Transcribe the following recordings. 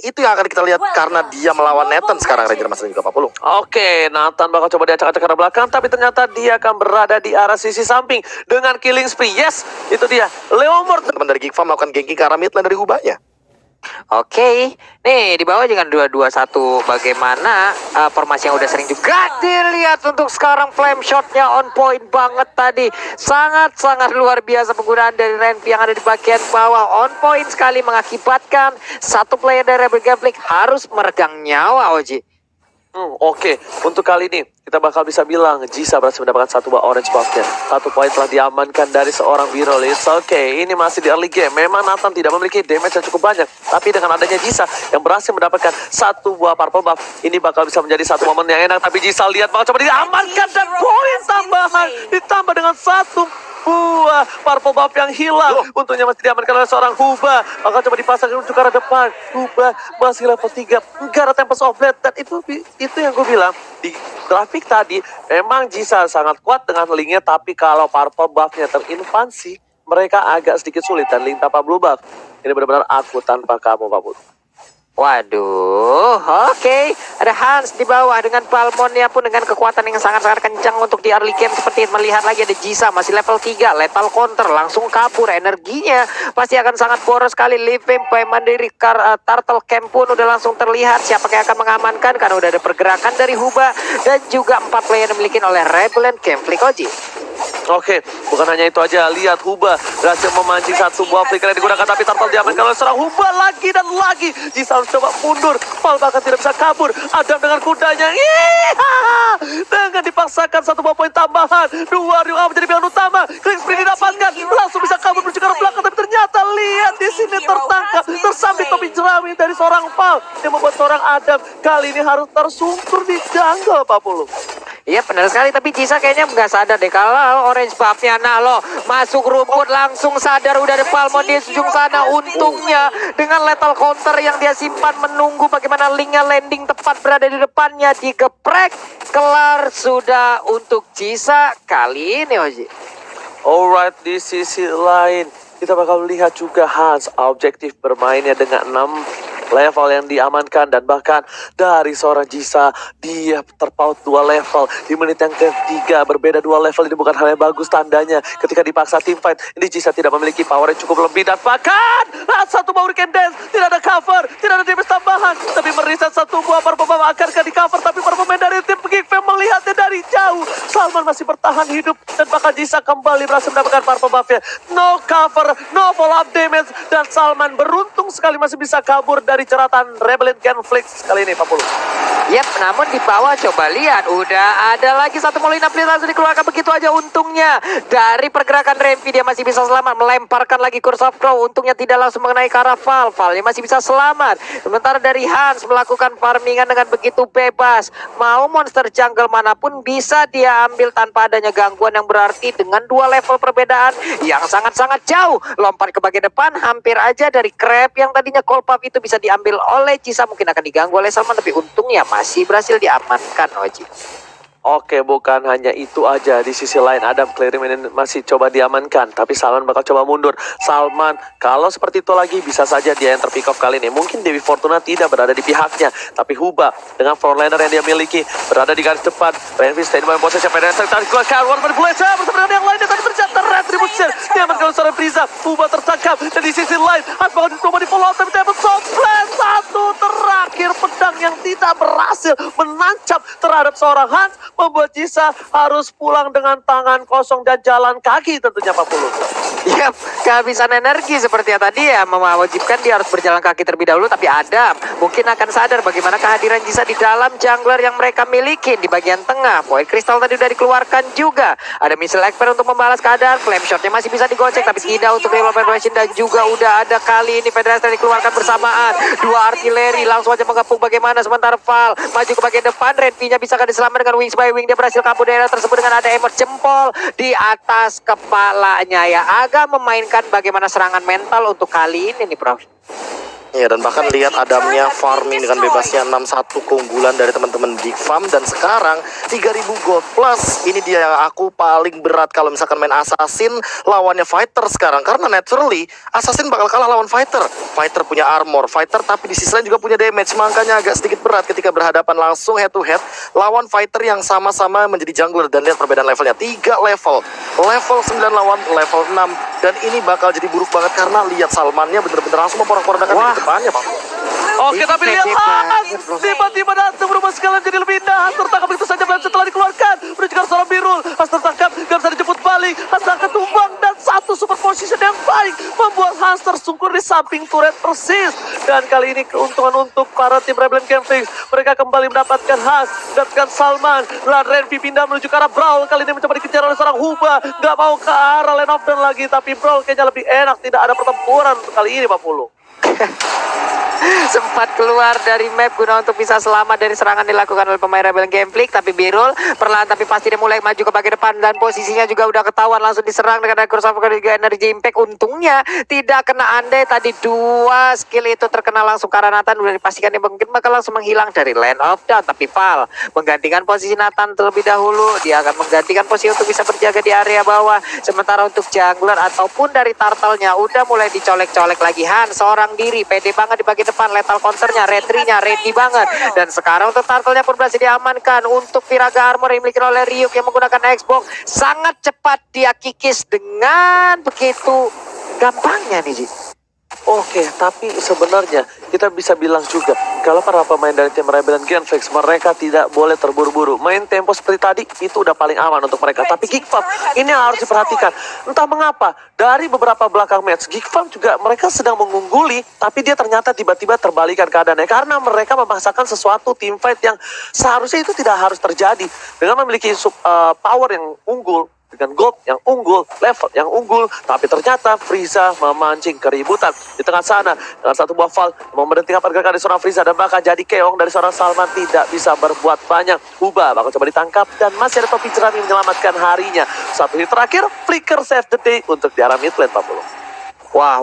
itu yang akan kita lihat karena dia melawan Nathan sekarang, Ranger Mas dan juga 40. Oke, Nathan bakal coba diacak-acak ke arah belakang, tapi ternyata dia akan berada di arah sisi samping dengan killing spree. Yes, itu dia. Leomord Teman dari Geek Farm melakukan ganking ke arah mid lane dari Hubanya. Oke, nih di bawah dengan 2-2-1 bagaimana formasi yang udah sering juga dilihat untuk sekarang. Flame shotnya on point banget tadi, sangat-sangat luar biasa penggunaan dari Renvi yang ada di bagian bawah, on point sekali mengakibatkan satu player dari Rebel Game Flick harus meregang nyawa. Oji. Oke, untuk kali ini kita bakal bisa bilang Jisa berhasil mendapatkan satu buah orange buff-nya. 1 poin telah diamankan dari seorang Birol. It's okay, ini masih di early game. Memang Nathan tidak memiliki damage yang cukup banyak, tapi dengan adanya Jisa yang berhasil mendapatkan 1 buah purple buff, ini bakal bisa menjadi satu momen yang enak. Tapi Jisa lihat bakal coba diamankan dan poin tambahan ditambah dengan 1 buah purple buff yang hilang. Untungnya masih diamankan oleh seorang Huba. Bakal coba dipasang menuju ke arah depan. Huba masih level 3. Enggak ada Tempest of Blade. Dan itu yang gue bilang di grafik tadi. Memang Jisa sangat kuat dengan linknya, tapi kalau purple buffnya terinvasi, mereka agak sedikit sulit. Dan link tanpa blue buff, ini benar-benar aku tanpa kamu, Pak Bud. Waduh, oke. Ada Hans di bawah dengan Palmonnya pun dengan kekuatan yang sangat-sangat kencang untuk di early game. Seperti melihat lagi ada Jisa masih level 3, lethal counter, langsung kabur. Energinya pasti akan sangat boros sekali. Living payment dari Turtle Camp pun udah langsung terlihat siapa yang akan mengamankan, karena udah ada pergerakan dari Huba dan juga 4 player yang dimiliki oleh Rebel Camp Flick. Oji. Oke, bukan hanya itu aja. Lihat Huba berhasil memancing 1 buah flicker yang digunakan, tapi Turtle diamankan oleh seorang Huba lagi dan lagi. Jisa harus coba mundur. Paul bahkan tidak bisa kabur. Adam dengan kudanya. Dengan dipaksakan 1 buah poin tambahan. 2 Ryu menjadi pilihan utama. Clean spree didapatkan. Langsung bisa kabur menuju ke arah belakang, tapi ternyata lihat di sini tertangkap. Tersambit topi jerami dari seorang Paul yang membuat seorang Adam kali ini harus tersungkur di jungle, Pak Pulu. Iya benar sekali, tapi Jisa kayaknya nggak sadar deh kalau orange buff-nya. Nah lo masuk rumput langsung sadar udah ada Palmon di ujung sana. Untungnya dengan lethal counter yang dia simpan menunggu bagaimana linknya landing tepat berada di depannya, digeprek. Kelar sudah untuk Jisa kali ini, Oji. Alright, di sisi lain kita bakal lihat juga Hans objektif bermainnya dengan 6 level yang diamankan, dan bahkan dari seorang Jisa dia terpaut 2 level di menit yang ketiga. Berbeda 2 level ini bukan hal yang bagus tandanya ketika dipaksa team fight. Ini Jisa tidak memiliki power yang cukup lebih, dan bahkan satu bau Hurricane Dance, tidak ada cover, tidak ada damage tambahan, tapi meriset 1 buah purple buff akankah di cover, tapi para pemain dari tim Geek Fam melihatnya dari jauh. Salman masih bertahan hidup, dan bahkan Jisa kembali berhasil mendapatkan purple buff-nya. No cover, no follow up damage, dan Salman beruntung sekali masih bisa kabur dari ceratan Rebel Game Flick kali ini, Pak Pulu. Yap, namun di bawah coba lihat udah ada lagi 1 Molina Blade langsung dikeluarkan begitu aja. Untungnya dari pergerakan Renvi dia masih bisa selamat, melemparkan lagi Curse of Crow. Untungnya tidak langsung mengenai ke arah Val. Valnya masih bisa selamat. Sementara dari Hans melakukan farmingan dengan begitu bebas. Mau monster jungle manapun bisa dia ambil tanpa adanya gangguan yang berarti, dengan 2 level perbedaan yang sangat-sangat jauh. Lompat ke bagian depan hampir aja dari Crab yang tadinya call puff itu bisa diambil oleh Jisa, mungkin akan diganggu oleh Salman, tapi untungnya masih berhasil diamankan, Oji. Oke, bukan hanya itu aja. Di sisi lain Adam Clearing masih coba diamankan, tapi Salman bakal coba mundur. Salman, kalau seperti itu lagi bisa saja dia yang terpick off kali ini. Mungkin Dewi Fortuna tidak berada di pihaknya, tapi Huba dengan frontliner yang dia miliki berada di garis depan. Renvi stand by posisi penetrasi tarik keluar keluar dari Blazer bersama dengan yang lainnya, tapi ternyata Retribution diamankan oleh seorang Frieza. Huba tertangkap, dan di sisi lain Hans bakal dicoba di follow up, tapi dapat softblast 1 terakhir. Pedang yang tidak berhasil menancap terhadap seorang Hans membuat Jisa harus pulang dengan tangan kosong dan jalan kaki tentunya, Pak Pulu. Yap, kehabisan energi seperti yang tadi ya mewajibkan dia harus berjalan kaki terlebih dahulu. Tapi Adam mungkin akan sadar bagaimana kehadiran Jisa di dalam jungler yang mereka miliki di bagian tengah. Poin kristal tadi udah dikeluarkan juga. Ada missile expert untuk membalas keadaan. Flame shotnya masih bisa digocek, tapi tidak untuk real federation, dan juga udah ada kali ini federasi dikeluarkan bersamaan. 2 artileri langsung aja mengepung bagaimana. Sementara Val maju ke bagian depan. Renvi-nya bisa diselamatkan dengan wings by wing. Dia berhasil kabur daerah tersebut dengan ada emot jempol di atas kepalanya ya. Agak memainkan bagaimana serangan mental untuk kali ini nih, Prof. Ya, dan bahkan lihat Adamnya farming dengan bebasnya 6-1 keunggulan dari teman-teman Big Farm. Dan sekarang 3000 gold plus. Ini dia yang aku paling berat kalau misalkan main Assassin lawannya Fighter sekarang. Karena naturally Assassin bakal kalah lawan Fighter. Fighter punya armor, Fighter tapi di sisi lain juga punya damage. Makanya agak sedikit berat ketika berhadapan langsung head to head lawan Fighter yang sama-sama menjadi jungler. Dan lihat perbedaan levelnya, 3 level. Level 9 lawan level 6. Dan ini bakal jadi buruk banget karena lihat Salmannya bener-bener langsung memporak-porandakan di depannya, Pak. Oke, tapi lihat Hans tiba-tiba datang berubah sekalian jadi lebih indah. Hans tertangkap begitu saja dan setelah dikeluarkan menunjukkan seorang Birul. Hans tertangkap, gak bisa dijemput balik. Hans akan tumbang dan satu super position yang baik membuat Hans tersungkur di samping turret persis. Dan kali ini keuntungan untuk para tim Rebellion Camping. Mereka kembali mendapatkan Hans, mendapatkan Salman. Lalu Renvi pindah menuju ke arah Brawl. Kali ini mencoba dikejar oleh seorang Huba. Gak mau ke arah Lane of Dawn lagi, tapi Brawl kayaknya lebih enak. Tidak ada pertempuran untuk kali ini, Pak Pulu. Sempat keluar dari map guna untuk bisa selamat dari serangan dilakukan oleh pemain Rebel Gameplay. Tapi Birul perlahan tapi pasti dia mulai maju ke bagian depan dan posisinya juga udah ketahuan, langsung diserang dengan crossover juga energy impact. Untungnya tidak kena andai tadi, 2 skill itu terkena langsung karena Nathan udah dipastikan dia mungkin bakal langsung menghilang dari Land of Dawn. Tapi Val menggantikan posisi Nathan terlebih dahulu. Dia akan menggantikan posisi untuk bisa berjaga di area bawah. Sementara untuk jungler ataupun dari turtle-nya udah mulai dicolek-colek lagi. Hans seorang diri pede banget di bagian depan, lethal counternya, retry-nya ready banget. Dan sekarang untuk turtle-nya pun berhasil diamankan. Untuk Viraga armor yang dimiliki oleh Ryuk yang menggunakan Xbox, sangat cepat dia kikis dengan begitu gampangnya nih, Ji. Oke, tapi sebenarnya kita bisa bilang juga kalau para pemain dari tim Rebellion Genflix mereka tidak boleh terburu-buru. Main tempo seperti tadi itu udah paling aman untuk mereka. Tapi Geek Farm ini yang harus diperhatikan. Entah mengapa dari beberapa belakang match Geek Farm juga mereka sedang mengungguli, tapi dia ternyata tiba-tiba terbalikan keadaannya karena mereka memaksakan sesuatu team fight yang seharusnya itu tidak harus terjadi dengan memiliki power yang unggul, dengan gold yang unggul, level yang unggul, tapi ternyata Frieza memancing keributan di tengah sana dengan satu buah Val mau menghentikan pergerakan dari seorang Frieza dan bahkan jadi keong dari seorang Salman tidak bisa berbuat banyak. Huba bakal coba ditangkap dan masih ada topi jerami menyelamatkan harinya. Satu hit terakhir, Flicker save the day untuk di arah mid lane 40. Wah,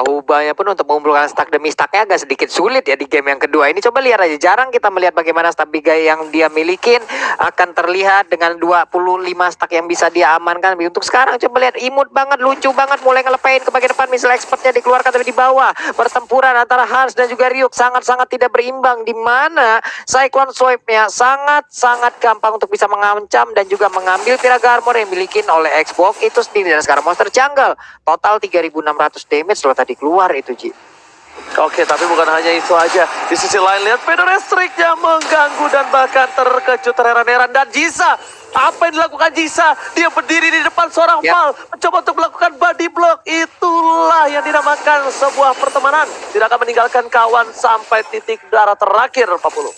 Hubanya pun untuk mengumpulkan stack demi stacknya agak sedikit sulit ya di game yang kedua ini. Coba lihat aja, jarang kita melihat bagaimana stack Bigai yang dia milikin akan terlihat dengan 25 stack yang bisa dia amankan. Untuk sekarang coba lihat, imut banget, lucu banget, mulai ngelepain ke bagian depan. Misal expertnya dikeluarkan tapi di bawah. Pertempuran antara Hans dan juga Ryuk sangat-sangat tidak berimbang, di mana Cyclone Swipe-nya sangat-sangat gampang untuk bisa mengancam dan juga mengambil Viraga armor yang dimiliki oleh Xbox itu sendiri. Dan sekarang monster jungle total 3600 damage loh tadi keluar itu, Ji. Oke, tapi bukan hanya itu aja. Di sisi lain lihat Pedorestrik-nya mengganggu dan bahkan terkejut terheran-heran. Dan Jisa, apa yang dilakukan Jisa? Dia berdiri di depan seorang Val, mencoba untuk melakukan body block. Itulah yang dinamakan sebuah pertemanan. Tidak akan meninggalkan kawan sampai titik darah terakhir, 40.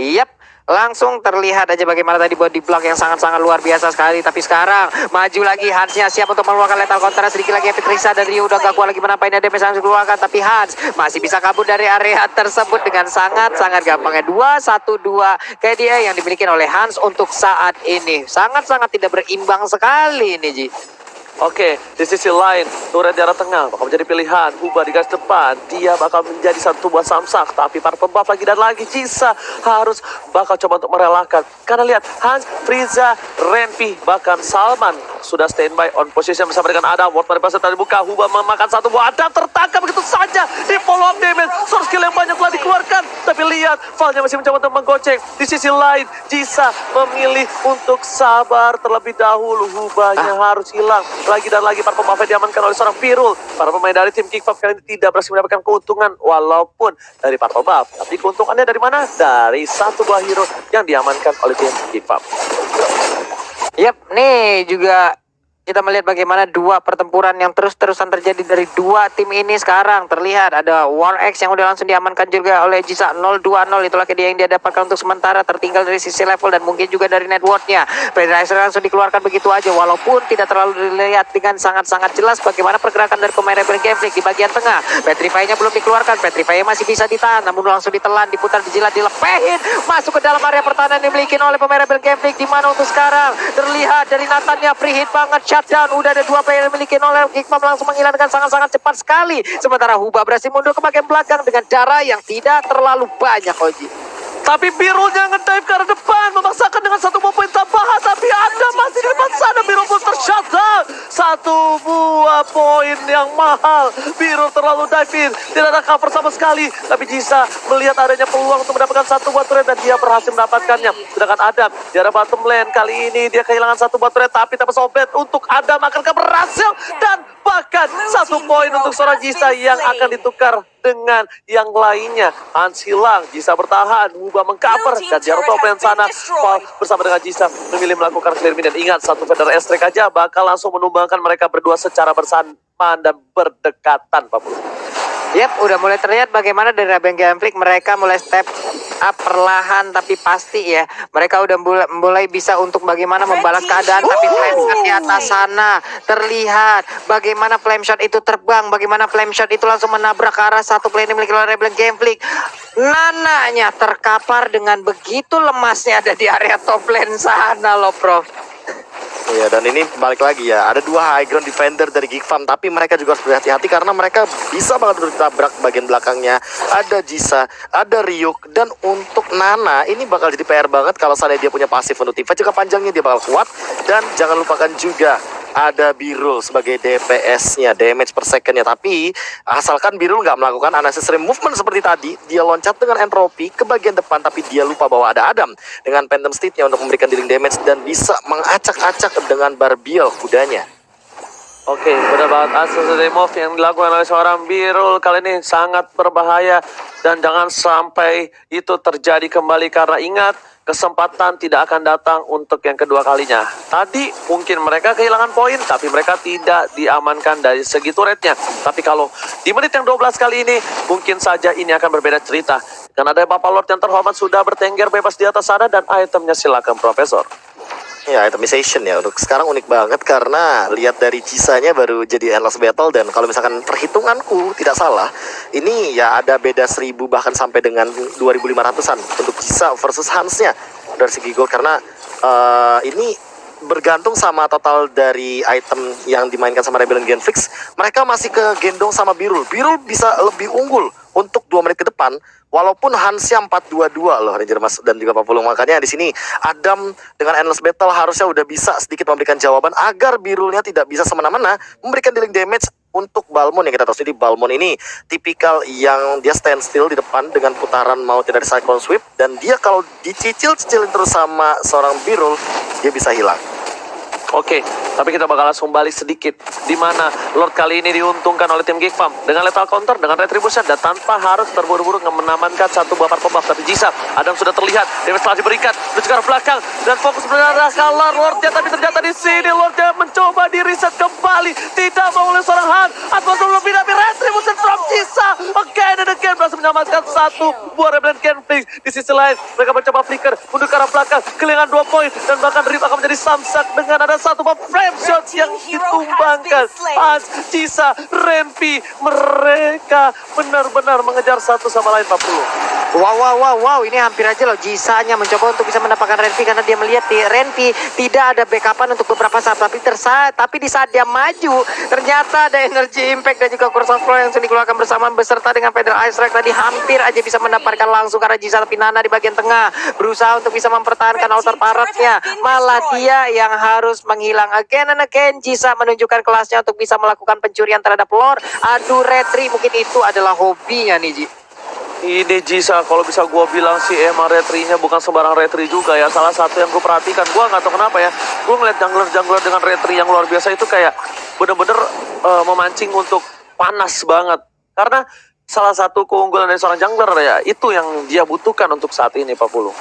Yap. Langsung terlihat aja bagaimana tadi body block yang sangat-sangat luar biasa sekali. Tapi sekarang maju lagi, Hansnya siap untuk mengeluarkan lethal counter. Sedikit lagi Petrisa dan Rio udah gak kuat lagi menampain damage yang dikeluarkan. Tapi Hans masih bisa kabur dari area tersebut dengan sangat-sangat gampangnya. 2-1-2 KDA yang dimiliki oleh Hans untuk saat ini. Sangat-sangat tidak berimbang sekali ini, Ji. Oke, di sisi lain, turret di arah tengah bakal menjadi pilihan. Huba di garis depan, dia bakal menjadi satu buah samsak. Tapi para pembuff lagi dan lagi, Jisa harus bakal coba untuk merelakan. Karena lihat, Hans, Frieza, Renvi, bahkan Salman sudah standby on position bersama dengan Adam. Ward dari pasar tadi buka, Huba memakan satu buah. Adam tertangkap begitu saja di follow up damage. Source skill yang banyak telah dikeluarkan. Tapi lihat, Valnya masih mencoba untuk menggocek. Di sisi lain, Jisa memilih untuk sabar terlebih dahulu. Hubanya harus hilang. Lagi dan lagi para pemain diamankan oleh seorang Virul. Para pemain dari tim Kickbuff kali ini tidak berhasil mendapatkan keuntungan walaupun dari para pembuff. Tapi keuntungannya dari mana? Dari satu buah hero yang diamankan oleh tim Kickbuff. Yap, nih juga kita melihat bagaimana dua pertempuran yang terus-terusan terjadi dari dua tim ini. Sekarang terlihat ada War X yang udah langsung diamankan juga oleh Jisa 0-2-0. Itulah dia yang dia dapatkan untuk sementara, tertinggal dari sisi level dan mungkin juga dari networknya. Predator langsung dikeluarkan begitu aja, walaupun tidak terlalu dilihat dengan sangat-sangat jelas bagaimana pergerakan dari pemain Rebel Gameplay di bagian tengah. Petrify-nya belum dikeluarkan, Petrify masih bisa ditahan, namun langsung ditelan, diputar, dijilat, dilepehin masuk ke dalam area pertahanan yang dimiliki oleh pemain Rebel Gameplay. Di mana untuk sekarang terlihat dari Nathan-nya free hit banget, shutdown. Udah ada 2 player yang dimiliki oleh Geekfam, langsung menghilangkan sangat-sangat cepat sekali. Sementara Huba berhasil mundur ke bagian belakang dengan darah yang tidak terlalu banyak, Oji. Tapi birunya ngedive ke arah depan, memaksakan dengan 1 buah poin tambahan. Tapi ada masih di depan sana, biru pun tershutdown. 1 buah poin yang mahal. Biru terlalu dive in, tidak ada cover sama sekali. Tapi Jisa melihat adanya peluang untuk mendapatkan 1 buah turret dan dia berhasil mendapatkannya. Sedangkan Adam di arah bottom lane, kali ini dia kehilangan 1 buah turret, tapi tanpa sobet untuk Adam akankah berhasil. Dan bahkan 1 poin untuk seorang Jisa yang akan ditukar dengan yang lainnya. Hans hilang, Jisa bertahan, Huba mengcover, dan di arah top lane sana Paul bersama dengan Jisa memilih melakukan clear mid. Dan ingat, 1 Vader Estrek aja bakal langsung menumbangkan mereka berdua secara bersamaan dan berdekatan, Pak Bulu. Yap, udah mulai terlihat bagaimana dari Rebel Gameflick mereka mulai step up perlahan tapi pasti ya. Mereka udah mulai bisa untuk bagaimana membalas keadaan, tapi flame shot di atas sana terlihat bagaimana flame shot itu terbang, bagaimana flame shot itu langsung menabrak ke arah 1 player yang dimiliki oleh Rebel Gameflick. Nananya terkapar dengan begitu lemasnya ada di area top lane sana loh, Prof. Iya, dan ini balik lagi ya, ada 2 high ground defender dari Geekfam, tapi mereka juga harus berhati-hati karena mereka bisa banget ditabrak bagian belakangnya. Ada Jisa, ada Ryuk, dan untuk Nana ini bakal jadi PR banget kalau seandainya dia punya pasif untuk Tifa. Jika panjangnya dia bakal kuat, dan jangan lupakan juga ada Birul sebagai DPS-nya, damage per second-nya. Tapi asalkan Birul nggak melakukan unnecessary movement seperti tadi, dia loncat dengan entropi ke bagian depan, tapi dia lupa bahwa ada Adam dengan Phantom Steed-nya untuk memberikan dealing damage dan bisa mengacak-acak dengan Barbiel kudanya. Oke, benar banget. Unnecessary move yang dilakukan oleh seorang Birul kali ini sangat berbahaya. Dan jangan sampai itu terjadi kembali, karena ingat, kesempatan tidak akan datang untuk yang kedua kalinya. Tadi mungkin mereka kehilangan poin, tapi mereka tidak diamankan dari segi turretnya. Tapi kalau di menit yang 12 kali ini, mungkin saja ini akan berbeda cerita. Karena ada Bapak Lord yang terhormat sudah bertengger bebas di atas sana, dan itemnya silakan Profesor. Ya, itemization ya untuk sekarang unik banget karena lihat dari Jisanya baru jadi endless battle, dan kalau misalkan perhitunganku tidak salah, ini ya ada beda 1000 bahkan sampai dengan 2500-an untuk Jisa versus Hansnya dari segi gold, karena ini bergantung sama total dari item yang dimainkan sama Rebellion Genflix. Mereka masih kegendong sama Birul. Birul bisa lebih unggul untuk 2 menit ke depan, walaupun Hansnya 4-2-2 loh Ranger Mas dan juga Pak Pulung. Makanya di sini Adam dengan endless battle harusnya udah bisa sedikit memberikan jawaban agar Birulnya tidak bisa semena-mena memberikan dealing damage untuk Balmon. Yang kita tahu sendiri Balmon ini tipikal yang dia stand still di depan dengan putaran maut dari Cyclone Sweep, dan dia kalau dicicil-cicilin terus sama seorang Birul, dia bisa hilang. Oke, tapi kita bakal langsung balik sedikit, di mana Lord kali ini diuntungkan oleh tim Geekfam dengan lethal counter, dengan retribution, dan tanpa harus terburu-buru mengamankan 1 buah purple buff. Tapi Jisa, Adam sudah terlihat, damage telah diberikan, menuju ke arah belakang, dan fokus benar kalah Lordnya. Tapi ternyata di sini Lordnya mencoba di reset kembali, tidak mau oleh seorang Han, atau lebih dari retribution from Jisa. Oke, dan again berhasil menyelamatkan 1 buah Rebellion Genflix. Di sisi lain, mereka mencoba flicker, mundur ke arah belakang, kehilangan 2 poin, dan bahkan Rip akan menjadi samsak dengan ada 1 buah frame shot yang ditumbangkan. Hans, Jisa, Renpi, mereka benar-benar mengejar satu sama lain, Pak Pulu. Wow, ini hampir aja loh Jisanya mencoba untuk bisa mendapatkan Renpi, karena dia melihat di Renpi tidak ada backupan untuk beberapa saat, tapi di saat dia maju ternyata ada energy impact dan juga Curse of Flow yang sudah dikeluarkan bersamaan beserta dengan Feather Ice Strike. Tadi hampir aja bisa mendapatkan langsung karena Jisa, tapi Nana di bagian tengah berusaha untuk bisa mempertahankan outer turretnya, malah dia yang harus menghilang again and again. Jisa menunjukkan kelasnya untuk bisa melakukan pencurian terhadap Lord. Aduh, retri mungkin itu adalah hobinya nih, Ji. Ini Jisa, kalau bisa gue bilang sih emang retrinya bukan sembarang retri juga ya. Salah satu yang gue perhatikan, gue nggak tahu kenapa ya, gue ngeliat jungler dengan retri yang luar biasa itu kayak bener-bener memancing untuk panas banget. Karena salah satu keunggulan dari seorang jungler ya, itu yang dia butuhkan untuk saat ini, Pak Pulu.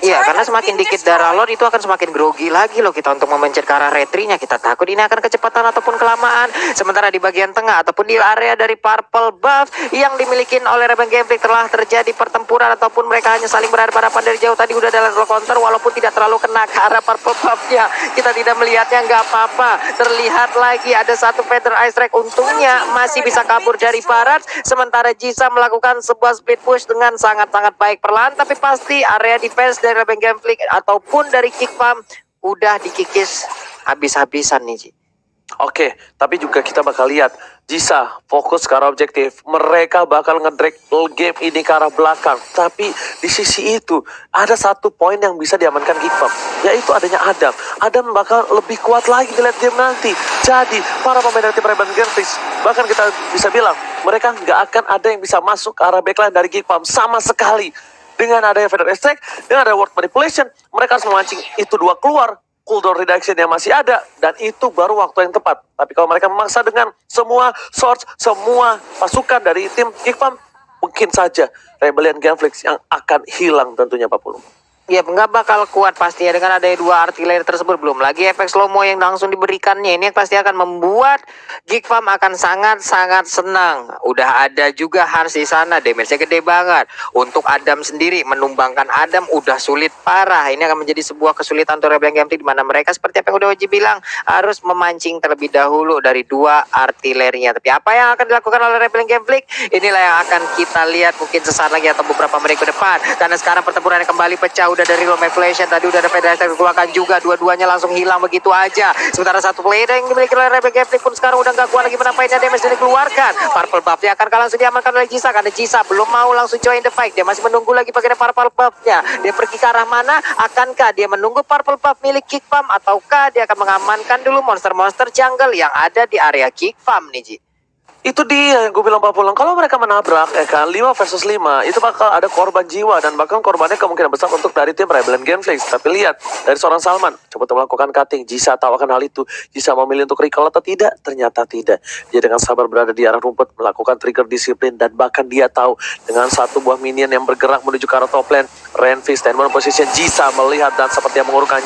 Iya, karena semakin dikit darah Lord itu akan semakin grogi lagi loh kita untuk memencet ke arah retrinya. Kita takut ini akan kecepatan ataupun kelamaan. Sementara di bagian tengah ataupun di area dari purple buff yang dimiliki oleh Rebel Gameflick telah terjadi pertempuran ataupun mereka hanya saling berhadapan dari jauh. Tadi udah ada counter walaupun tidak terlalu kena ke arah purple buffnya. Kita tidak melihatnya, nggak apa-apa. Terlihat lagi ada 1 Feather Ice Strike, untungnya masih bisa kabur dari Barat. Sementara Jisa melakukan sebuah speed push dengan sangat-sangat baik perlahan, tapi pasti area defense dari Rebel Gameflick ataupun dari Geekfam udah dikikis habis-habisan nih, Ji. Oke, tapi juga kita bakal lihat Jisa fokus ke arah objektif. Mereka bakal ngedrag game ini ke arah belakang. Tapi di sisi itu ada satu poin yang bisa diamankan Geekpop, yaitu adanya Adam. Adam bakal lebih kuat lagi di late game nanti. Jadi para pemain dari tim Rebel Genflix, bahkan kita bisa bilang mereka nggak akan ada yang bisa masuk ke arah backline dari Geekpop sama sekali. Dengan adanya Feather Extract, dengan ada Word Manipulation, mereka harus memancing itu dua keluar. Cooldown reduction yang masih ada, dan itu baru waktu yang tepat. Tapi kalau mereka memaksa dengan semua source, semua pasukan dari tim Geekpop, mungkin saja Rebellion Genflix yang akan hilang tentunya Pak Pulung. Ya, nggak bakal kuat pastinya dengan adanya dua artileri tersebut. Belum lagi efek slow-mo yang langsung diberikannya. Ini pasti akan membuat Geekpop akan sangat-sangat senang. Udah ada juga Hans di sana, damage-nya gede banget. Untuk Adam sendiri, menumbangkan Adam udah sulit parah. Ini akan menjadi sebuah kesulitan untuk Rebellion Genflix, di mana mereka seperti apa yang udah Oji bilang, harus memancing terlebih dahulu dari dua artilerinya. Tapi apa yang akan dilakukan oleh Rebellion Genflix? Inilah yang akan kita lihat mungkin sesaat lagi atau beberapa menit ke depan. Karena sekarang pertempurannya kembali pecah. Udah dari Roll Manipulation, tadi udah ada Federasi dikeluarkan juga, dua-duanya langsung hilang begitu aja. Sementara satu player yang dimiliki oleh Rebel Genflix pun sekarang udah gak kuat lagi menampainya damage yang dikeluarkan. Purple buff-nya akan langsung diamankan oleh Jisa, karena Jisa belum mau langsung join the fight. Dia masih menunggu lagi bagian purple buff-nya. Dia pergi ke arah mana? Akankah dia menunggu purple buff milik Kick Farm, ataukah dia akan mengamankan dulu monster-monster jungle yang ada di area Kick Farm nih, Ji? Itu dia yang gue bilang Pak Pulang, kalau mereka menabrak ya kan 5 versus 5, itu bakal ada korban jiwa, dan bahkan korbannya kemungkinan besar untuk dari tim Rebellion Genflix. Tapi lihat dari seorang Salman coba untuk melakukan cutting. Jisa tahu akan hal itu. Jisa memilih untuk recall atau tidak? Ternyata tidak. Dia dengan sabar berada di arah rumput, melakukan trigger disiplin, dan bahkan dia tahu dengan satu buah minion yang bergerak menuju ke arah top lane, Renfi stand on position. Jisa melihat dan seperti yang mengurungkan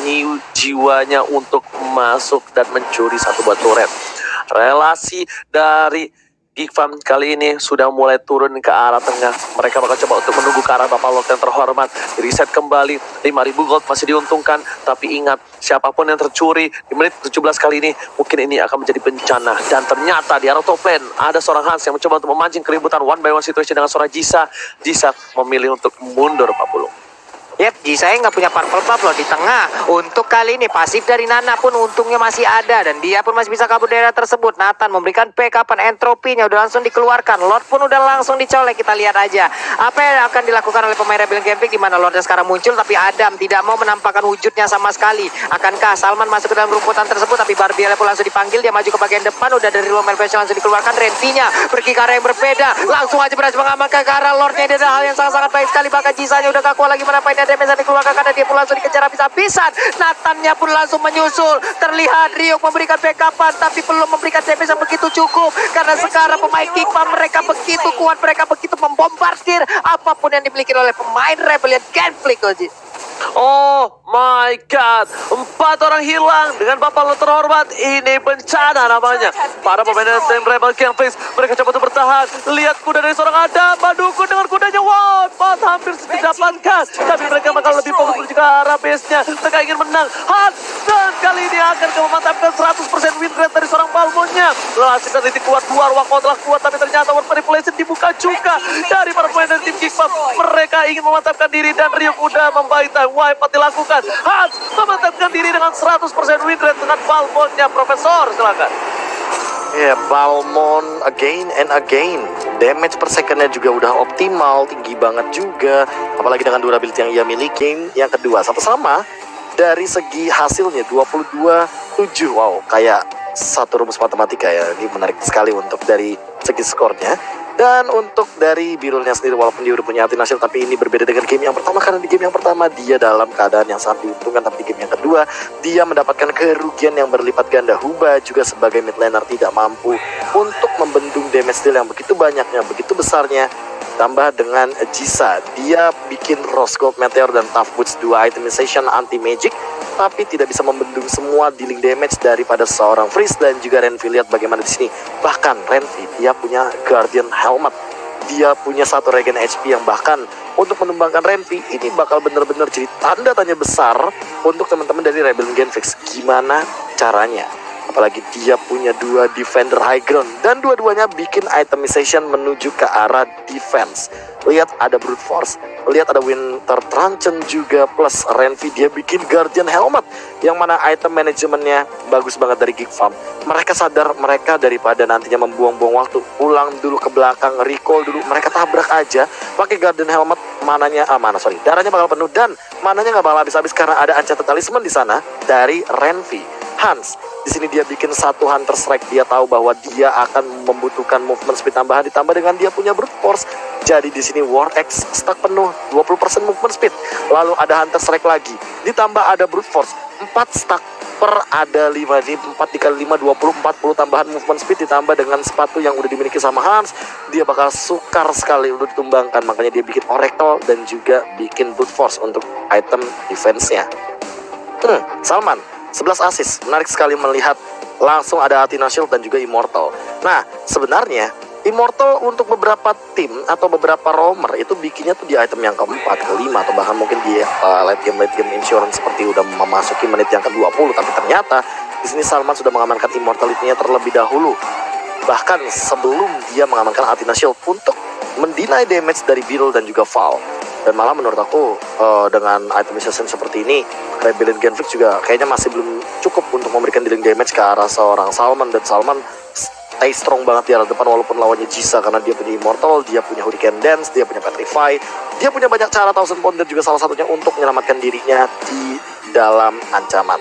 jiwanya untuk masuk dan mencuri satu buah turret. Relasi dari Geekfam kali ini sudah mulai turun ke arah tengah. Mereka bakal coba untuk menunggu ke arah Bapak Lord yang terhormat. Reset kembali, 5.000 gold masih diuntungkan. Tapi ingat, siapapun yang tercuri di menit 17 kali ini, mungkin ini akan menjadi bencana. Dan ternyata di arah top lane ada seorang Hans yang mencoba untuk memancing keributan one by one situation dengan seorang Jisa. Jisa memilih untuk mundur Pak Pulung. Yep, Jisa nggak punya purple buff loh di tengah. Untuk kali ini pasif dari Nana pun untungnya masih ada, dan dia pun masih bisa kabur daerah tersebut. Nathan memberikan backupan entropinya udah langsung dikeluarkan. Lord pun udah langsung dicolek. Kita lihat aja apa yang akan dilakukan oleh pemain Rebellion Genflix, di mana Lordnya sekarang muncul, tapi Adam tidak mau menampakkan wujudnya sama sekali. Akankah Salman masuk ke dalam rumputan tersebut? Tapi Barbiela pun langsung dipanggil. Dia maju ke bagian depan. Udah dari ruang manipulasi langsung dikeluarkan. Renfinya pergi ke arah yang berbeda. Langsung aja berhasil mengamankan ke arah Lordnya. Ini adalah hal yang sangat-sangat baik sekali. Bahkan Jisanya udah gak kuat lagi menampaikan damage yang dikeluarkan, karena dia pun langsung dikejar habis-habisan. Nathannya pun langsung menyusul. Terlihat Ryuk memberikan backupan, tapi belum memberikan damage yang begitu cukup, karena sekarang pemain Geekfam mereka begitu kuat, mereka begitu membombardir apapun yang dimiliki oleh pemain Rebellion Genflix, Oji. Oh my god, 4 orang hilang dengan Bapak Lo terhormat. Ini bencana namanya. Para pemain dari tim Rebel Genflix, mereka coba untuk bertahan. Lihat kuda dari seorang Adam, Madukun dengan kudanya. Wow, pas hampir didapatkan, tapi mereka bakal lebih fokus menuju ke arah base-nya. Mereka ingin menang. Dan kali ini akan memantapkan 100% win rate dari seorang Balmonnya. Hasilkan titik kuat, 2 ruang telah kuat, tapi ternyata Word Manipulation dibuka juga dari para pemain dari tim Geekfam. Mereka ingin memantapkan diri, dan Ryuk udah membaik time wipe dilakukan. Hans memantapkan diri dengan 100% win rate dengan Balmonnya. Profesor, silakan. Ya, Balmon again and again. Damage per secondnya juga udah optimal, tinggi banget juga. Apalagi dengan durability yang ia miliki. Yang kedua, sama-sama dari segi hasilnya 22-7. Wow, kayak satu rumus matematika ya. Ini menarik sekali untuk dari segi skornya. Dan untuk dari Birulnya sendiri, walaupun dia udah punya hati nasil, tapi ini berbeda dengan game yang pertama, karena di game yang pertama dia dalam keadaan yang sangat diuntungkan, tapi di game yang kedua dia mendapatkan kerugian yang berlipat ganda. Huba juga sebagai mid laner tidak mampu untuk membendung damage deal yang begitu banyaknya, begitu besarnya. Tambah dengan Jisa, dia bikin Rose Gold Meteor dan Tough Boots 2 itemization anti magic, tapi tidak bisa membendung semua dealing damage daripada seorang Freeze. Dan juga Renfi, lihat bagaimana di sini. Bahkan Renfi dia punya Guardian Helmet, dia punya satu regen HP yang bahkan untuk menumbangkan Renfi ini bakal bener-bener jadi tanda tanya besar untuk teman-teman dari Rebellion Genflix. Gimana caranya? Apalagi dia punya dua defender high ground. Dan dua-duanya bikin itemization menuju ke arah defense. Lihat ada Brute Force, lihat ada Winter Truncheon juga, plus Renvi dia bikin Guardian Helmet, yang mana item manajemennya bagus banget dari Geek Farm. Mereka sadar mereka daripada nantinya membuang-buang waktu, pulang dulu ke belakang, recall dulu, mereka tabrak aja pakai Guardian Helmet. Darahnya bakal penuh dan mananya nggak bakal habis-habis karena ada Enchanted Talisman di sana dari Renvi. Hans di sini dia bikin satu Hunter Strike. Dia tahu bahwa dia akan membutuhkan movement speed tambahan, ditambah dengan dia punya Brute Force. Jadi di sini War X stuck penuh 20% movement speed. Lalu ada Hunter Strike lagi, ditambah ada Brute Force 4 stuck per ada 5. Jadi 4 dikali 5 20 tambahan movement speed, ditambah dengan sepatu yang udah dimiliki sama Hans. Dia bakal sukar sekali untuk ditumbangkan. Makanya dia bikin Oracle dan juga bikin Brute Force untuk item defense-nya. Salman 11 assist, menarik sekali melihat. Langsung ada Athena Shield dan juga Immortal. Nah, sebenarnya Immortal untuk beberapa tim atau beberapa roamer itu bikinnya tuh di item yang keempat, kelima, atau bahkan mungkin di late game insurance seperti udah memasuki menit yang ke-20. Tapi ternyata di sini Salman sudah mengamankan Immortality-nya terlebih dahulu. Bahkan sebelum dia mengamankan Athena Shield untuk mendinai damage dari Beetle dan juga Val. Dan malah menurut aku dengan itemization seperti ini, Rebellion Genflix juga kayaknya masih belum cukup untuk memberikan dealing damage ke arah seorang Salman. Dan Salman stay strong banget di arah depan walaupun lawannya Jisa, karena dia punya Immortal, dia punya Hurricane Dance, dia punya Petrify, dia punya banyak cara Thousand Pound dan juga salah satunya untuk menyelamatkan dirinya di dalam ancaman.